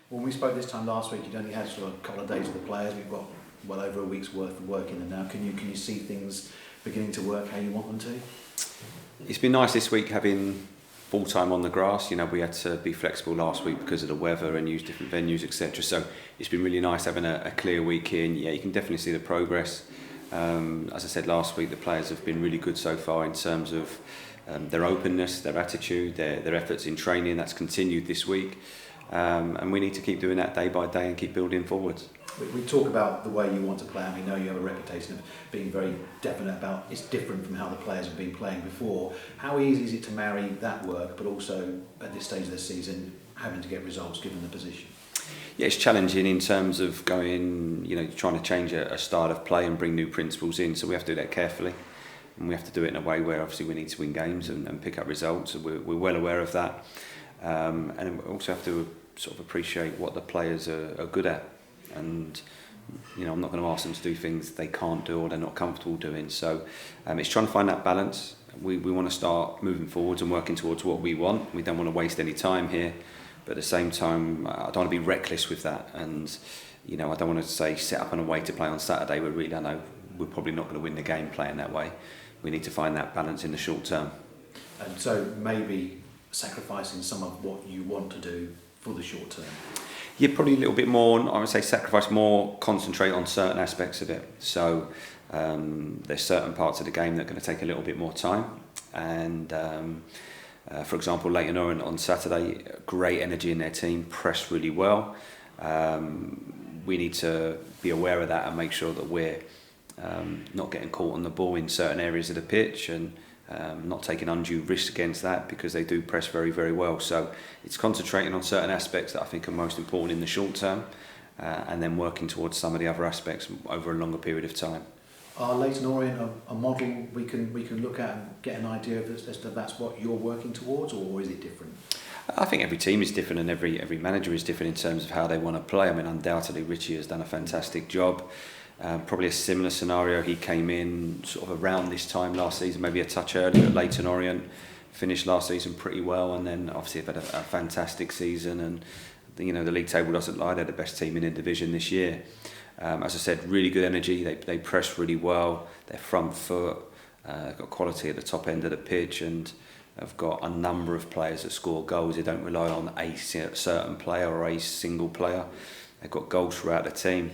When we spoke this time last week, you'd only had sort of a couple of days with the players. We've got well over a week's worth of work in them now. Can you see things beginning to work how you want them to? It's been nice this week having full time on the grass. We had to be flexible last week because of the weather and use different venues, etc. So it's been really nice having a clear week in. Yeah, you can definitely see the progress. As I said last week, the players have been really good so far in terms of their openness, their attitude, their efforts in training. That's continued this week. And we need to keep doing that day by day and keep building forwards. We talk about the way you want to play, and we know you have a reputation of being very definite about it's different from how the players have been playing before. How easy is it to marry that work, but also at this stage of the season, having to get results given the position? Yeah, it's challenging in terms of going, trying to change a style of play and bring new principles in. So we have to do that carefully, and we have to do it in a way where obviously we need to win games and pick up results. So we're well aware of that, and we also have to sort of appreciate what the players are good at. And I'm not going to ask them to do things they can't do or they're not comfortable doing. So it's trying to find that balance. We want to start moving forwards and working towards what we want. We don't want to waste any time here, but at the same time, I don't want to be reckless with that. And I don't want to say set up on a way to play on Saturday. I know we're probably not going to win the game playing that way. We need to find that balance in the short term. And so maybe sacrificing some of what you want to do for the short term. Yeah, probably a little bit more, I would say sacrifice more, concentrate on certain aspects of it. So there's certain parts of the game that are going to take a little bit more time. And for example, Leyton Orient on Saturday, great energy in their team, pressed really well. We need to be aware of that and make sure that we're not getting caught on the ball in certain areas of the pitch and not taking undue risks against that, because they do press very, very well. So it's concentrating on certain aspects that I think are most important in the short term, and then working towards some of the other aspects over a longer period of time. Are Leyton Orient a model we can look at and get an idea of as to that's what you're working towards, or is it different? I think every team is different and every manager is different in terms of how they want to play. I mean, undoubtedly Richie has done a fantastic job. Probably a similar scenario. He came in sort of around this time last season, maybe a touch earlier at Leyton Orient, finished last season pretty well, and then obviously have had a fantastic season. And the league table doesn't lie; they're the best team in the division this year. As I said, really good energy. They press really well. Their front foot, they've got quality at the top end of the pitch, and have got a number of players that score goals. They don't rely on a certain player or a single player. They've got goals throughout the team.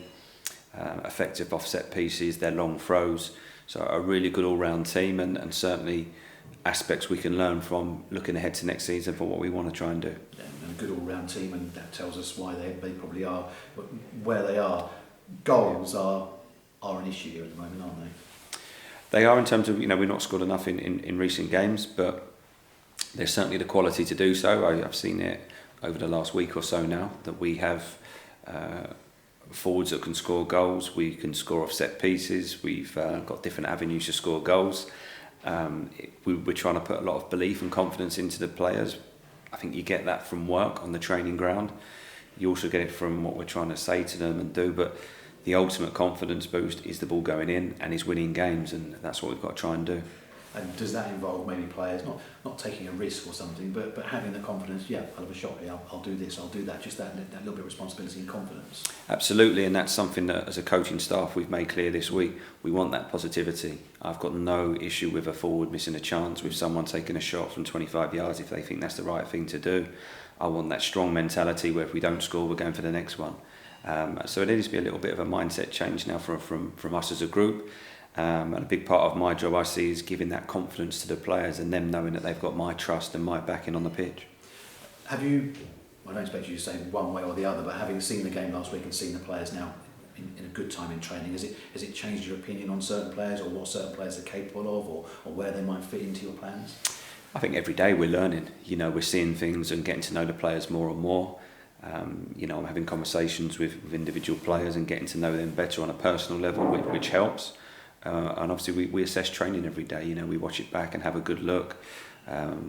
Effective offset pieces, their long throws. So a really good all-round team, and certainly aspects we can learn from looking ahead to next season for what we want to try and do. Yeah, and a good all-round team, and that tells us why they probably are where they are. Goals are an issue here at the moment, aren't they? They are, in terms of, we've not scored enough in recent games, but there's certainly the quality to do so. I've seen it over the last week or so now, that we have forwards that can score goals. We can score off set pieces. We've got different avenues to score goals. We're trying to put a lot of belief and confidence into the players. I think you get that from work on the training ground. You also get it from what we're trying to say to them and do, but the ultimate confidence boost is the ball going in and is winning games, and that's what we've got to try and do. And does that involve maybe players not taking a risk or something, but having the confidence? Yeah, I'll have a shot here. I'll do this. I'll do that. Just that little bit of responsibility and confidence. Absolutely, and that's something that, as a coaching staff, we've made clear this week. We want that positivity. I've got no issue with a forward missing a chance, with someone taking a shot from 25 yards if they think that's the right thing to do. I want that strong mentality where if we don't score, we're going for the next one. So it needs to be a little bit of a mindset change now from us as a group. And a big part of my job, I see, is giving that confidence to the players and them knowing that they've got my trust and my backing on the pitch. Have you, I don't expect you to say one way or the other, but having seen the game last week and seen the players now in a good time in training, has it changed your opinion on certain players, or what certain players are capable of, or where they might fit into your plans? I think every day we're learning. We're seeing things and getting to know the players more and more. I'm having conversations with individual players and getting to know them better on a personal level, which helps. And obviously we assess training every day. We watch it back and have a good look.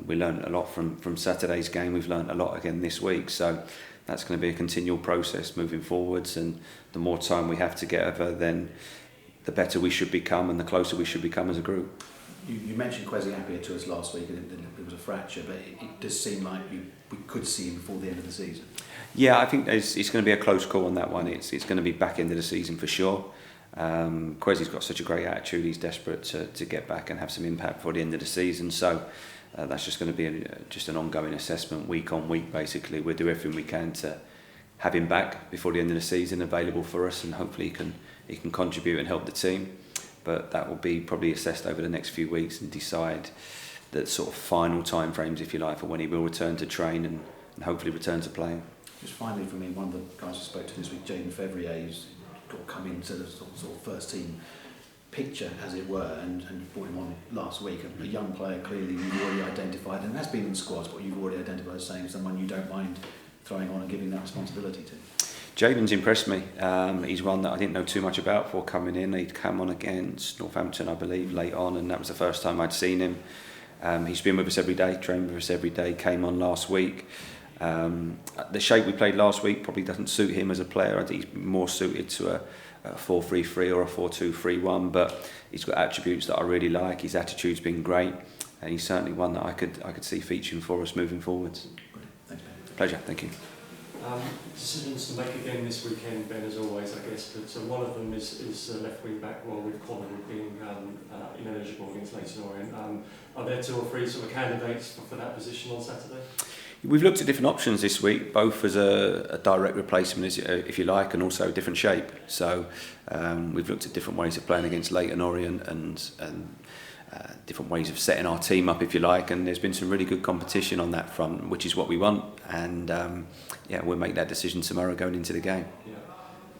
We learned a lot from Saturday's game. We've learned a lot again this week. So that's going to be a continual process moving forwards. And the more time we have together, then the better we should become and the closer we should become as a group. You mentioned Kwesi Appiah to us last week, and it was a fracture, but it does seem like we could see him before the end of the season. Yeah, I think it's going to be a close call on that one. It's going to be back end of the season for sure. Kwesi's got such a great attitude. He's desperate to get back and have some impact for the end of the season. So that's just going to be just an ongoing assessment, week on week. Basically, we'll do everything we can to have him back before the end of the season, available for us, and hopefully he can contribute and help the team. But that will be probably assessed over the next few weeks and decide the sort of final timeframes, if you like, for when he will return to train and hopefully return to playing. Just finally, for me, one of the guys I spoke to this week, Jaden Fevrier, who's got to come into the sort of first team picture, as it were, and brought him on last week. A young player, clearly you've already identified, and has been in squads, but you've already identified as saying someone you don't mind throwing on and giving that responsibility to. Jaden's impressed me. He's one that I didn't know too much about before coming in. He'd come on against Northampton, I believe, late on, and that was the first time I'd seen him. He's been with us every day, trained with us every day, came on last week. The shape we played last week probably doesn't suit him as a player. I think he's more suited to a 4-3-3 or a 4-2-3-1, but he's got attributes that I really like. His attitude's been great, and he's certainly one that I could see featuring for us moving forwards. Thanks, Ben. Pleasure, thank you. Decisions to make again this weekend, Ben, as always, I guess. But one of them is left wing back, well, with Collingwood being ineligible against Leyton Orient. Are there two or three sort of candidates for that position on Saturday? We've looked at different options this week, both as a direct replacement, if you like, and also a different shape. So we've looked at different ways of playing against Leyton Orient and different ways of setting our team up, if you like, and there's been some really good competition on that front, which is what we want, and we'll make that decision tomorrow going into the game. Yeah.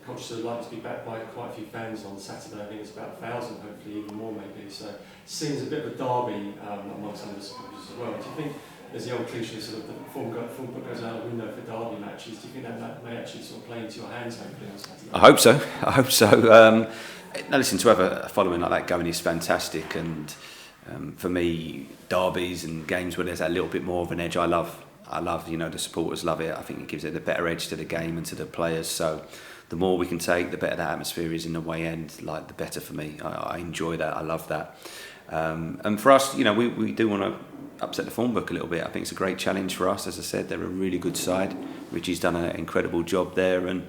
Colchester like to be backed by quite a few fans on Saturday. I think it's about 1,000, hopefully even more maybe. So it seems a bit of a derby amongst some of the supporters as well. Do you think, there's the old cliche, sort of the form book goes out the window for derby matches, do you think that may actually sort of play into your hands hopefully on Saturday? I hope so. Now listen, to have a following like that going is fantastic, and for me, derbies and games where there's that little bit more of an edge, I love, the supporters love it. I think it gives it a better edge to the game and to the players. So the more we can take, the better the atmosphere is in the way end, like the better for me. I enjoy that, I love that. And for us, we do want to upset the form book a little bit. I think it's a great challenge for us. As I said, they're a really good side. Richie's done an incredible job there, and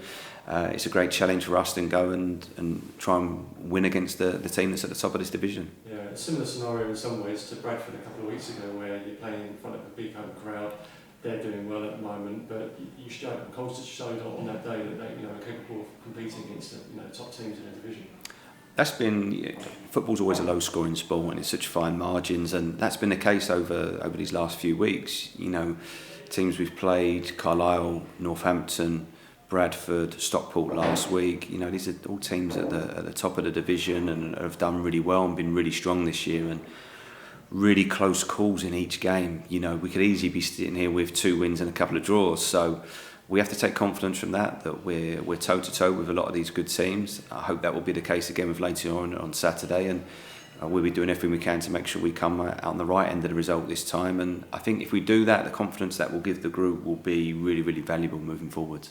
it's a great challenge for us to go and try and win against the team that's at the top of this division. Yeah, a similar scenario in some ways to Bradford a couple of weeks ago, where you're playing in front of a big home crowd. They're doing well at the moment, but you showed, Colchester showed on that day that they are capable of competing against the top teams in the division. That's been, football's always a low scoring sport and it's such fine margins, and that's been the case over these last few weeks. Teams we've played, Carlisle, Northampton, Bradford, Stockport last week, these are all teams at the top of the division and have done really well and been really strong this year, and really close calls in each game. We could easily be sitting here with 2 wins and a couple of draws, so we have to take confidence from that we're toe to toe with a lot of these good teams. I hope that will be the case again with Leyton Orient on Saturday, and we'll be doing everything we can to make sure we come out on the right end of the result this time. And I think if we do that, the confidence that will give the group will be really, really valuable moving forward.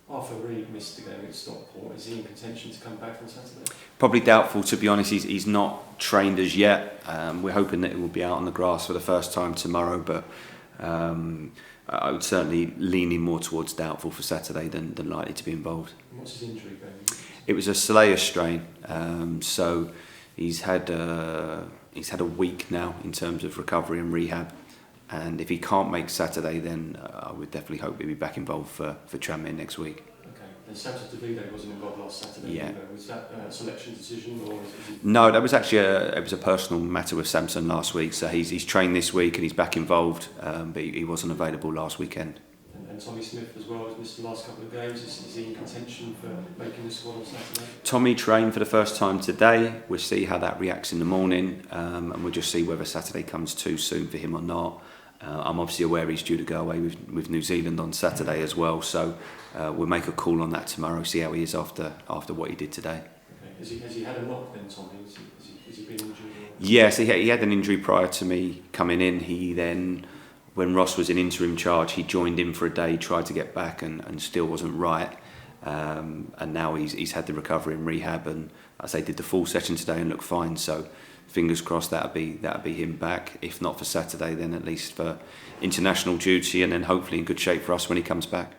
Arthur Reid missed the game at Stockport. Is he in contention to come back on Saturday? Probably doubtful, to be honest. He's not trained as yet. We're hoping that he will be out on the grass for the first time tomorrow, but I would certainly leaning more towards doubtful for Saturday than likely to be involved. And what's his injury, Ben? It was a soleus strain, so he's had a week now in terms of recovery and rehab. And if he can't make Saturday, then I would definitely hope he'll be back involved for Tranmere next week. Okay. And Samson Davide wasn't involved last Saturday. Yeah. Was that a selection decision, or is it? No, that was actually a personal matter with Samson last week. So he's trained this week and he's back involved, but he wasn't available last weekend. And Tommy Smith as well has missed the last couple of games. Is he in contention for making the squad on Saturday? Tommy trained for the first time today. We'll see how that reacts in the morning, and we'll just see whether Saturday comes too soon for him or not. I'm obviously aware he's due to go away with New Zealand on Saturday as well, so we'll make a call on that tomorrow, see how he is after what he did today. Okay. Has he had a knock then, Tommy? Has he been injured? Yes, he had an injury prior to me coming in. He then, when Ross was in interim charge, he joined in for a day, tried to get back and still wasn't right. And now he's had the recovery and rehab, and as I say, did the full session today and looked fine. So fingers crossed that'll be him back. If not for Saturday, then at least for international duty, and then hopefully in good shape for us when he comes back.